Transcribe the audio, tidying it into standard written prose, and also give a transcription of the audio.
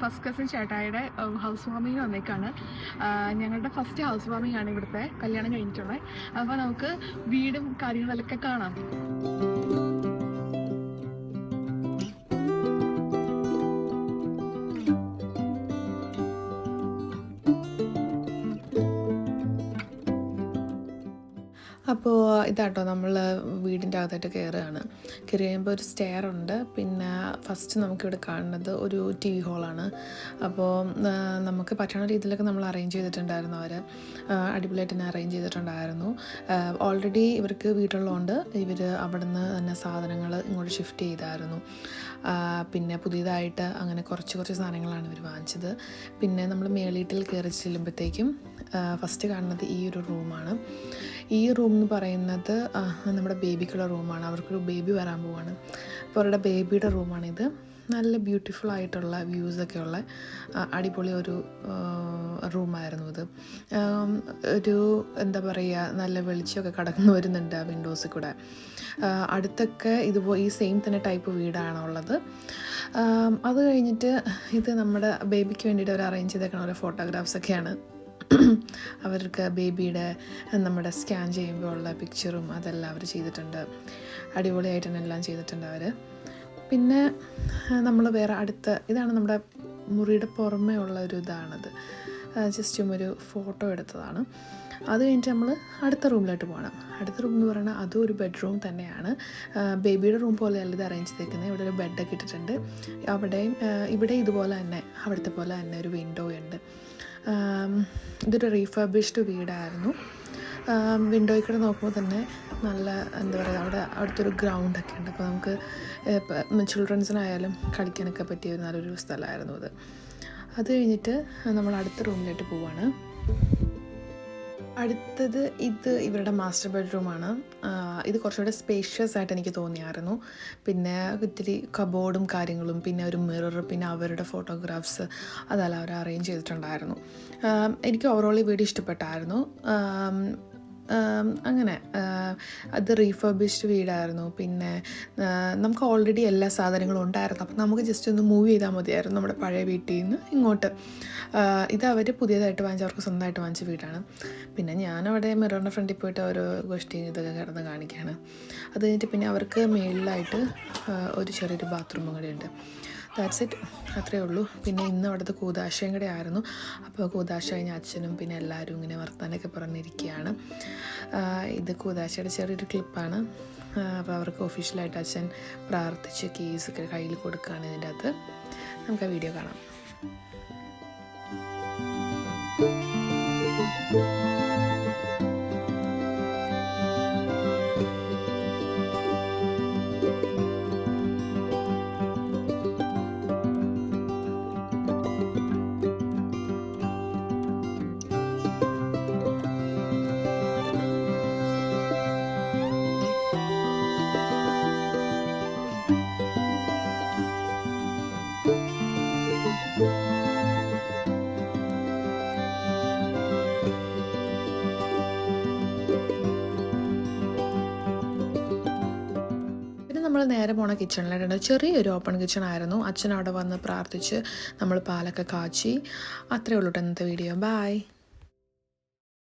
First cousin ചേട്ടായിയുടെ house വാമിങ് വന്നേക്കാണ്. ഞങ്ങളുടെ ഫസ്റ്റ് ഹൗസ് വാമിങ് ആണ് ഇവിടുത്തെ, കല്യാണം കഴിഞ്ഞിട്ടുള്ളത്. അപ്പോൾ നമുക്ക് വീടും കാര്യങ്ങളൊക്കെ കാണാം. അപ്പോൾ ഇതാട്ടോ നമ്മൾ വീടിൻ്റെ അകത്തായിട്ട് കയറുകയാണ്. കയറി കഴിയുമ്പോൾ ഒരു സ്റ്റെയർ ഉണ്ട്. പിന്നെ ഫസ്റ്റ് നമുക്കിവിടെ കാണുന്നത് ഒരു ടി വി ഹോളാണ്. അപ്പോൾ നമുക്ക് പറ്റുന്ന രീതിയിലൊക്കെ നമ്മൾ അറേഞ്ച് ചെയ്തിട്ടുണ്ടായിരുന്നു. അവർ അടിപൊളിയായിട്ട് തന്നെ അറേഞ്ച് ചെയ്തിട്ടുണ്ടായിരുന്നു. ഓൾറെഡി ഇവർക്ക് വീട്ടുള്ളതുകൊണ്ട് ഇവർ അവിടെ നിന്ന് തന്നെ സാധനങ്ങൾ ഇങ്ങോട്ട് ഷിഫ്റ്റ് ചെയ്തായിരുന്നു. പിന്നെ പുതിയതായിട്ട് അങ്ങനെ കുറച്ച് സാധനങ്ങളാണ് ഇവർ വാങ്ങിച്ചത്. പിന്നെ നമ്മൾ മേളീട്ടിൽ കയറി ചെല്ലുമ്പോഴത്തേക്കും ഫസ്റ്റ് കാണുന്നത് ഈ ഒരു റൂമാണ്. ഈ റൂം എന്ന് പറയുന്നത് നമ്മുടെ ബേബിക്കുള്ള റൂമാണ്. അവർക്കൊരു ബേബി വരാൻ പോവാണ്. അപ്പോൾ അവരുടെ ബേബിയുടെ റൂമാണിത്. നല്ല ബ്യൂട്ടിഫുൾ ആയിട്ടുള്ള വ്യൂസൊക്കെ ഉള്ള അടിപൊളി ഒരു റൂമായിരുന്നു ഇത്. ഒരു എന്താ പറയുക, നല്ല വെളിച്ചമൊക്കെ കടന്നു വരുന്നുണ്ട് ആ വിൻഡോസിൽ കൂടെ. അടുത്തൊക്കെ ഈ സെയിം തന്നെ ടൈപ്പ് വീടാണുള്ളത്. അത് കഴിഞ്ഞിട്ട് ഇത് നമ്മുടെ ബേബിക്ക് വേണ്ടിയിട്ട് അവർ അറേഞ്ച് ചെയ്തേക്കുന്ന ഓരോ ഫോട്ടോഗ്രാഫ്സൊക്കെയാണ്. അവർക്ക് ബേബിയുടെ നമ്മുടെ സ്കാൻ ചെയ്യുമ്പോൾ ഉള്ള പിക്ചറും അതെല്ലാം അവർ ചെയ്തിട്ടുണ്ട്. അടിപൊളിയായിട്ട് തന്നെ എല്ലാം ചെയ്തിട്ടുണ്ട് അവർ. പിന്നെ നമ്മൾ വേറെ ഇതാണ് നമ്മുടെ മുറിയുടെ പുറമേ ഉള്ള ഒരു ഇതാണത്. ജസ്റ്റും ഒരു ഫോട്ടോ എടുത്തതാണ്. അത് കഴിഞ്ഞിട്ട് നമ്മൾ അടുത്ത റൂമിലോട്ട് പോകണം. അടുത്ത റൂം എന്ന് പറയുന്നത് അതും ഒരു ബെഡ്റൂം തന്നെയാണ്. ബേബിയുടെ റൂം പോലെയല്ല ഇത് അറേഞ്ച് ചെയ്തേക്കുന്നത്. ഇവിടെ ഒരു ബെഡൊക്കെ ഇട്ടിട്ടുണ്ട്. ഇവിടെ ഇതുപോലെ തന്നെ അവിടുത്തെ പോലെ തന്നെ ഒരു വിൻഡോ ഉണ്ട്. ഇതൊരു റീഫർബിഷ്ഡ് വീടായിരുന്നു. വിൻഡോയിൽ കൂടെ നോക്കുമ്പോൾ തന്നെ നല്ല എന്താ പറയുക, അവിടുത്തെ ഒരു ഗ്രൗണ്ടൊക്കെ ഉണ്ട്. അപ്പോൾ നമുക്ക് ചിൽഡ്രൻസിനായാലും കളിക്കാനൊക്കെ പറ്റിയ നല്ലൊരു സ്ഥലമായിരുന്നു അത്. അത് കഴിഞ്ഞിട്ട് നമ്മൾ അടുത്ത റൂമിലോട്ട് പോവാണ്. അടുത്തത് ഇവരുടെ മാസ്റ്റർ ബെഡ്റൂമാണ്. ഇത് കുറച്ചുകൂടെ സ്പേഷ്യസ് ആയിട്ട് എനിക്ക് തോന്നിയായിരുന്നു. പിന്നെ ഇത്തിരി കബോർഡും കാര്യങ്ങളും, പിന്നെ ഒരു മിറർ, പിന്നെ അവരുടെ ഫോട്ടോഗ്രാഫ്സ് അതെല്ലാം അവർ അറേഞ്ച് ചെയ്തിട്ടുണ്ടായിരുന്നു. എനിക്ക് ഓവറോൾ ഈ വീഡിയോ ഇഷ്ടപ്പെട്ടായിരുന്നു. അങ്ങനെ അത് റീഫർബിഷ്ഡ് വീടായിരുന്നു. പിന്നെ നമുക്ക് ഓൾറെഡി എല്ലാ സാധനങ്ങളും ഉണ്ടായിരുന്നു. അപ്പം നമുക്ക് ജസ്റ്റ് ഒന്ന് മൂവ് ചെയ്താൽ മതിയായിരുന്നു നമ്മുടെ പഴയ വീട്ടിൽ നിന്ന് ഇങ്ങോട്ട്. ഇത് അവർ പുതിയതായിട്ട് വാങ്ങിച്ച, അവർക്ക് സ്വന്തമായിട്ട് വാങ്ങിച്ച വീടാണ്. പിന്നെ ഞാനവിടെ മിററിൻ്റെ ഫ്രണ്ടിൽ പോയിട്ട് ഓരോ ഗോഷ്ടി ഇതൊക്കെ കിടന്ന് കാണിക്കുകയാണ്. അത് കഴിഞ്ഞിട്ട് പിന്നെ അവർക്ക് മേളിലായിട്ട് ഒരു ചെറിയൊരു ബാത്റൂമും കൂടെ ഉണ്ട്. ദാറ്റ്സ് ഇറ്റ്, അത്രയേ ഉള്ളൂ. പിന്നെ ഇന്ന് അവിടുത്തെ കൂതാശയും കൂടെ ആയിരുന്നു. അപ്പോൾ കൂതാശ കഴിഞ്ഞ അച്ഛനും പിന്നെ എല്ലാവരും ഇങ്ങനെ വർത്താനൊക്കെ പറഞ്ഞിരിക്കുകയാണ്. ഇത് കൂതാശയുടെ ചെറിയൊരു ക്ലിപ്പാണ്. അപ്പോൾ അവർക്ക് ഒഫീഷ്യലായിട്ട് അച്ഛൻ പ്രാർത്ഥിച്ച് കേസൊക്കെ കയ്യിൽ കൊടുക്കുകയാണ്. ഇതിൻ്റെ അകത്ത് നമുക്ക് ആ വീഡിയോ കാണാം. നമ്മൾ നേരെ പോണ കിച്ചണിലായിട്ടുണ്ട്. ചെറിയൊരു ഓപ്പൺ കിച്ചൺ ആയിരുന്നു. അച്ഛൻ അവിടെ വന്ന് പ്രാർത്ഥിച്ച് നമ്മൾ പാലൊക്കെ കാച്ചി. അത്രയേ ഉള്ളൂ ഇന്നത്തെ വീഡിയോ. ബൈ.